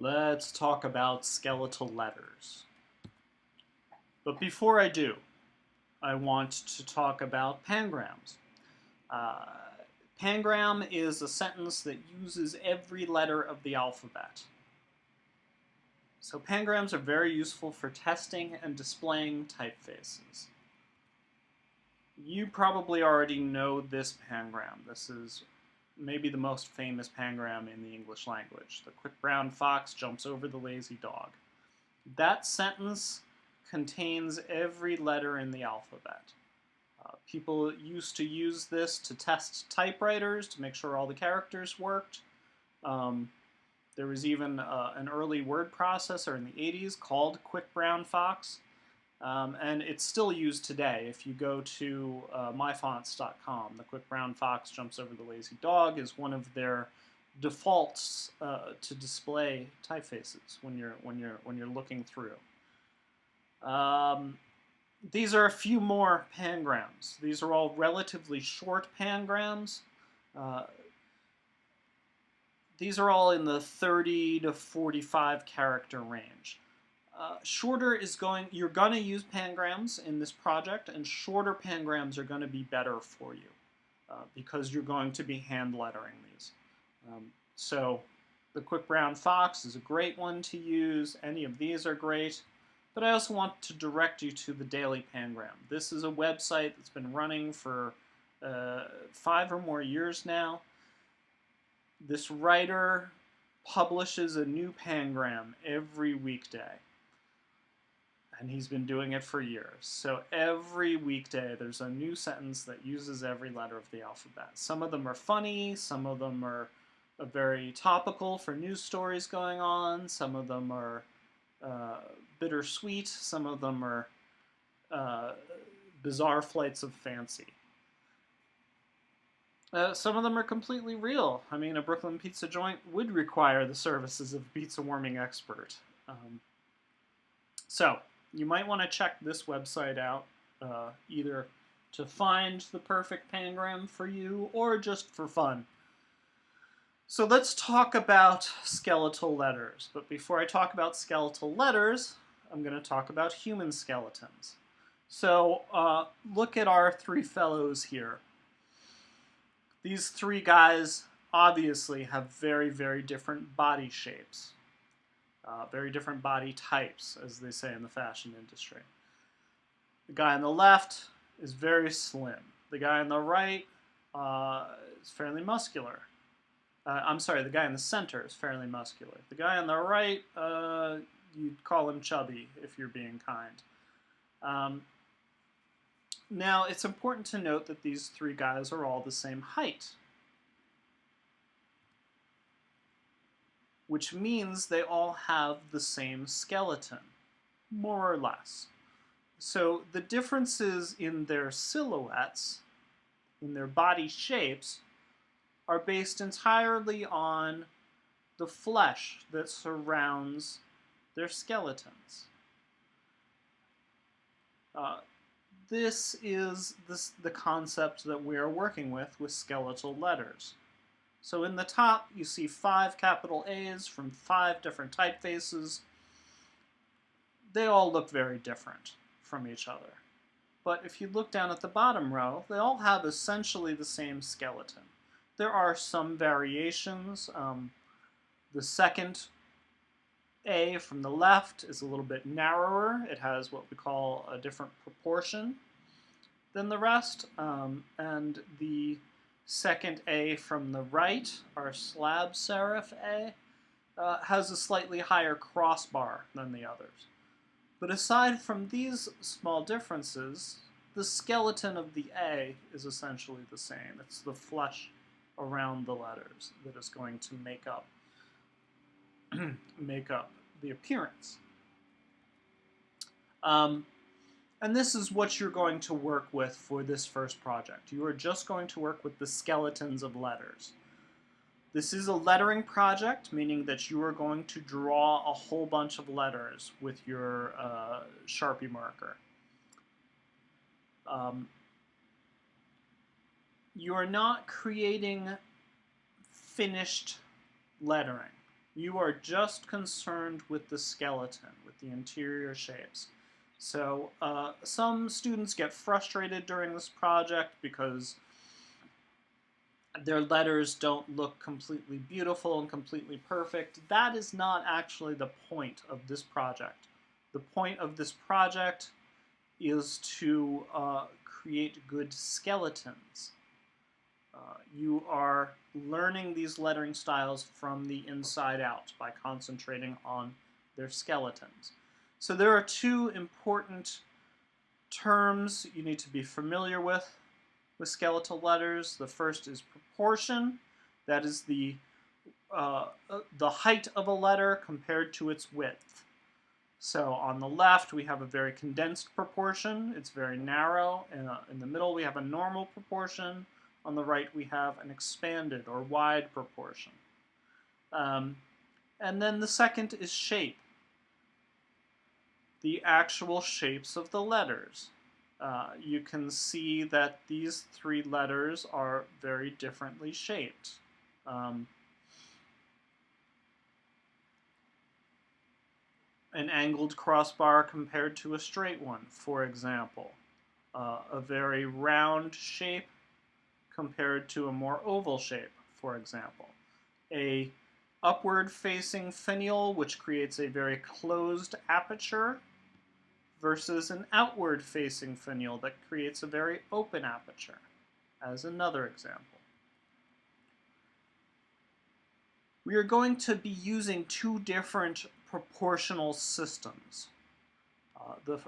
Let's talk about skeletal letters. But before I do, I want to talk about pangrams. Uh, Pangram is a sentence that uses every letter of the alphabet. So pangrams are very useful for testing and displaying typefaces. You probably already know this pangram. This is maybe the most famous pangram in the English language. The quick brown fox jumps over the lazy dog. That sentence contains every letter in the alphabet. People used to use this to test typewriters to make sure all the characters worked. There was even an early word processor in the 80s called Quick Brown Fox, and it's still used today. If you go to myfonts.com, the Quick Brown Fox jumps over the lazy dog is one of their defaults to display typefaces when you're looking through. These are a few more pangrams. These are all relatively short pangrams. These are all in the 30 to 45 character range. Shorter is you're going to use pangrams in this project, and shorter pangrams are going to be better for you because you're going to be hand lettering these. So the Quick Brown Fox is a great one to use. Any of these are great. But I also want to direct you to the Daily Pangram. This is a website that's been running for 5 or more years now. This writer publishes a new pangram every weekday. And he's been doing it for years. So every weekday there's a new sentence that uses every letter of the alphabet. Some of them are funny, some of them are very topical for news stories going on, some of them are bittersweet, some of them are bizarre flights of fancy. Some of them are completely real. I mean, a Brooklyn pizza joint would require the services of a pizza warming expert. So, you might want to check this website out, either to find the perfect pangram for you or just for fun. So let's talk about skeletal letters. But before I talk about skeletal letters, I'm going to talk about human skeletons. So look at our three fellows here. These three guys obviously have very, very different body shapes. Very different body types, as they say in the fashion industry. The guy on the left is very slim. The guy on the right is fairly muscular. I'm sorry, the guy in the center is fairly muscular. The guy on the right, you'd call him chubby if you're being kind. Now, it's important to note that these three guys are all the same height, which means they all have the same skeleton, more or less. So the differences in their silhouettes, in their body shapes, are based entirely on the flesh that surrounds their skeletons. This is the concept that we are working with skeletal letters. So in the top, you see 5 capital A's from 5 different typefaces. They all look very different from each other. But if you look down at the bottom row, they all have essentially the same skeleton. There are some variations. The second A from the left is a little bit narrower. It has what we call a different proportion than the rest. And the second A from the right, our slab serif A, has a slightly higher crossbar than the others. But aside from these small differences, the skeleton of the A is essentially the same. It's the flesh around the letters that is going to make up the appearance. And this is what you're going to work with for this first project. You are just going to work with the skeletons of letters. This is a lettering project, meaning that you are going to draw a whole bunch of letters with your Sharpie marker. You are not creating finished lettering. You are just concerned with the skeleton, with the interior shapes. So some students get frustrated during this project because their letters don't look completely beautiful and completely perfect. That is not actually the point of this project. The point of this project is to create good skeletons. You are learning these lettering styles from the inside out by concentrating on their skeletons. So there are two important terms you need to be familiar with skeletal letters. The first is proportion. That is the height of a letter compared to its width. So on the left, we have a very condensed proportion. It's very narrow. In the middle, we have a normal proportion. On the right, we have an expanded or wide proportion. And then the second is shape. The actual shapes of the letters. You can see that these three letters are very differently shaped. An angled crossbar compared to a straight one, for example. A very round shape compared to a more oval shape, for example. A upward-facing finial, which creates a very closed aperture, versus an outward-facing finial that creates a very open aperture, as another example. We are going to be using two different proportional systems.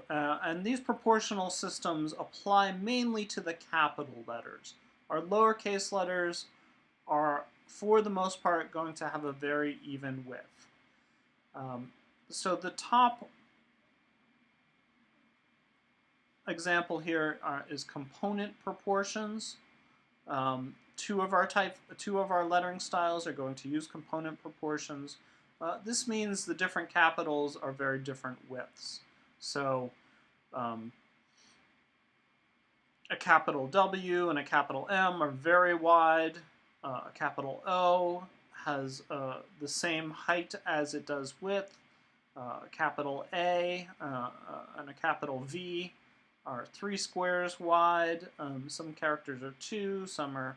And these proportional systems apply mainly to the capital letters. Our lowercase letters are, for the most part, going to have a very even width. So the top example here is component proportions. Two of our lettering styles are going to use component proportions. This means the different capitals are very different widths. So a capital W and a capital M are very wide. A capital O has the same height as it does width. A capital A and a capital V are 3 squares wide. Some characters are 2, some are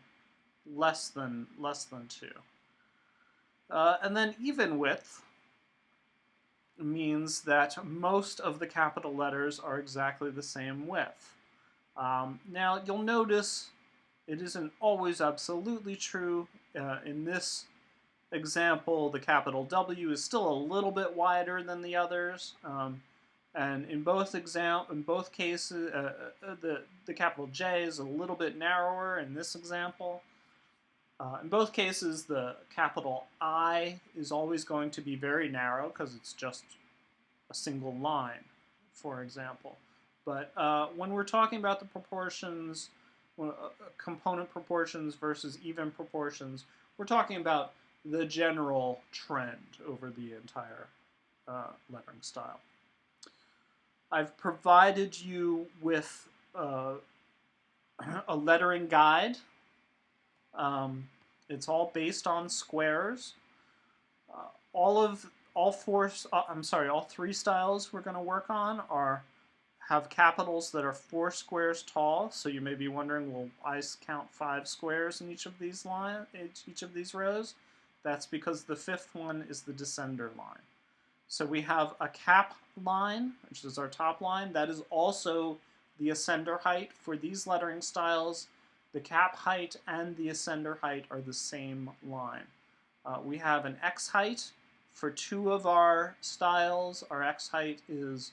less than 2. And then even width means that most of the capital letters are exactly the same width. Now you'll notice it isn't always absolutely true. In this example, the capital W is still a little bit wider than the others. And in both cases, the capital J is a little bit narrower in this example. In both cases, the capital I is always going to be very narrow because it's just a single line, for example. But when we're talking about the proportions, component proportions versus even proportions, we're talking about the general trend over the entire lettering style. I've provided you with a lettering guide. It's all based on squares. All three styles we're going to work on have capitals that are 4 squares tall. So you may be wondering, well, I count 5 squares in each of these rows. That's because the 5th one is the descender line. So we have a cap line, which is our top line. That is also the ascender height. For these lettering styles, the cap height and the ascender height are the same line. We have an X height. For 2 of our styles, our X height is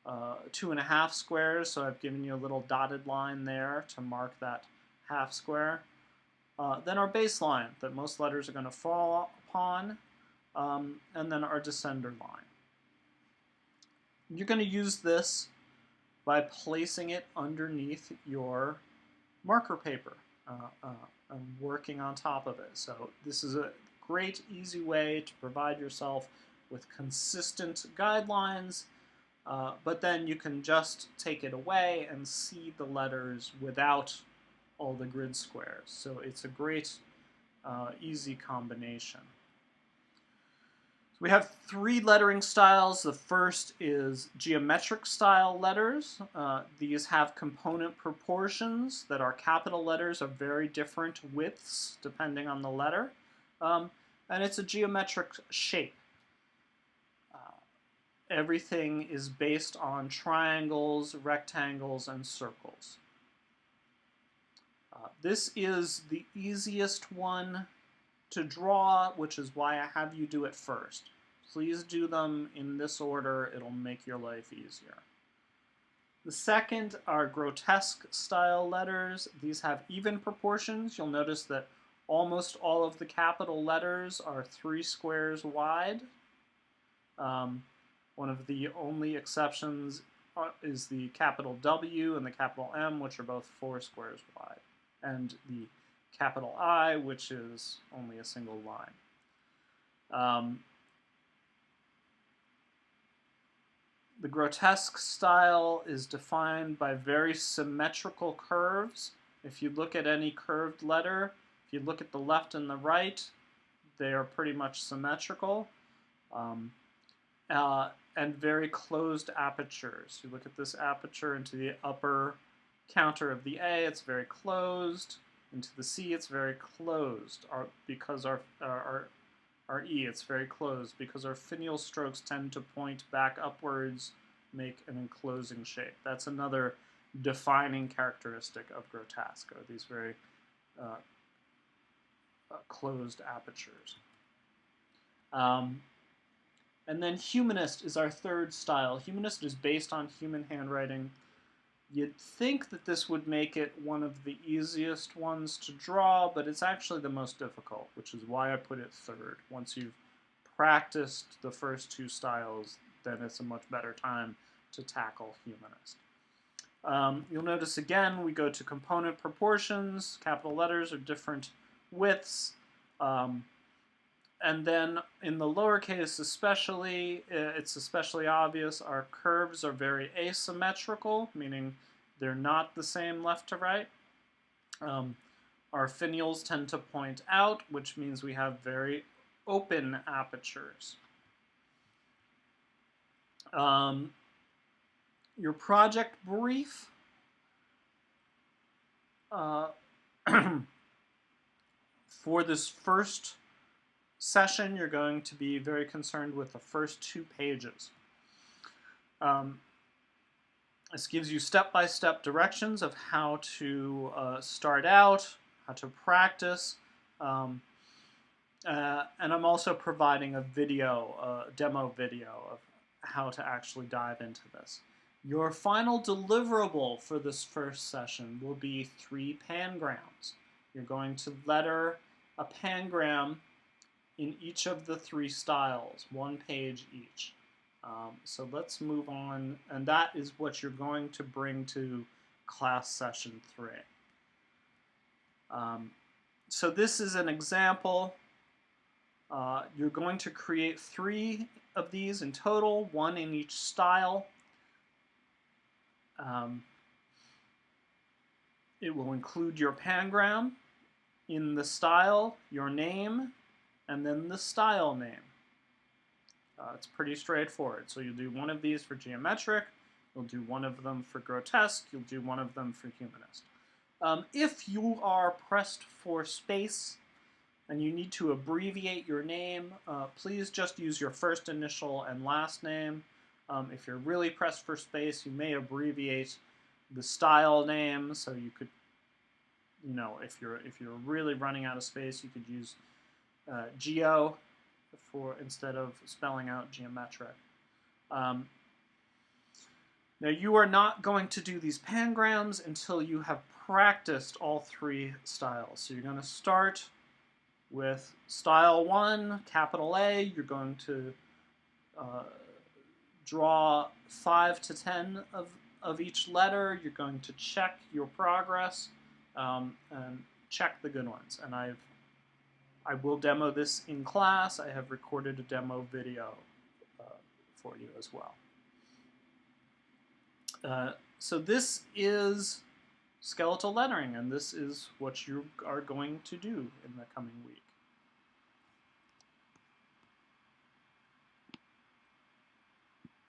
2.5 squares, so I've given you a little dotted line there to mark that half square. Then our baseline that most letters are going to fall upon, and then our descender line. You're going to use this by placing it underneath your marker paper and working on top of it. So this is a great, easy way to provide yourself with consistent guidelines, but then you can just take it away and see the letters without all the grid squares. So it's a great, easy combination. We have three lettering styles. The first is geometric style letters. These have component proportions that are capital letters of very different widths depending on the letter. And it's a geometric shape. Everything is based on triangles, rectangles, and circles. This is the easiest one to draw, which is why I have you do it first. Please do them in this order. It'll make your life easier. The second are grotesque style letters. These have even proportions. You'll notice that almost all of the capital letters are 3 squares wide. One of the only exceptions is the capital W and the capital M, which are both 4 squares wide, and the capital I, which is only a single line. The grotesque style is defined by very symmetrical curves. If you look at any curved letter, if you look at the left and the right, they are pretty much symmetrical. And very closed apertures. You look at this aperture into the upper counter of the A, it's very closed. Into the C, it's very closed. Because our E, it's very closed. Because our finial strokes tend to point back upwards, make an enclosing shape. That's another defining characteristic of grotesque, are these very closed apertures. And then humanist is our third style. Humanist is based on human handwriting. You'd think that this would make it one of the easiest ones to draw, but it's actually the most difficult, which is why I put it third. Once you've practiced the first two styles, then it's a much better time to tackle humanist. You'll notice again, we go to component proportions. Capital letters are different widths. And then in the lowercase especially, it's especially obvious, our curves are very asymmetrical, meaning they're not the same left to right. Our finials tend to point out, which means we have very open apertures. Your project brief for this first session, you're going to be very concerned with the first 2 pages. This gives you step-by-step directions of how to start out, how to practice, and I'm also providing a video, a demo video of how to actually dive into this. Your final deliverable for this first session will be 3 pangrams. You're going to letter a pangram in each of the 3 styles, 1 page each. So let's move on, and that is what you're going to bring to class session 3. So this is an example. You're going to create 3 of these in total, 1 in each style. It will include your pangram, in the style, your name, and then the style name. It's pretty straightforward. So you'll do 1 of these for geometric, you'll do 1 of them for grotesque, you'll do 1 of them for humanist. If you are pressed for space and you need to abbreviate your name, please just use your first initial and last name. If you're really pressed for space, you may abbreviate the style name, so you could, you know, if you're really running out of space, you could use geo instead of spelling out geometric. Now you are not going to do these pangrams until you have practiced all 3 styles. So you're going to start with style 1, capital A. You're going to draw 5 to 10 of each letter. You're going to check your progress and check the good ones. And I will demo this in class. I have recorded a demo video for you as well. So this is skeletal lettering, and this is what you are going to do in the coming week.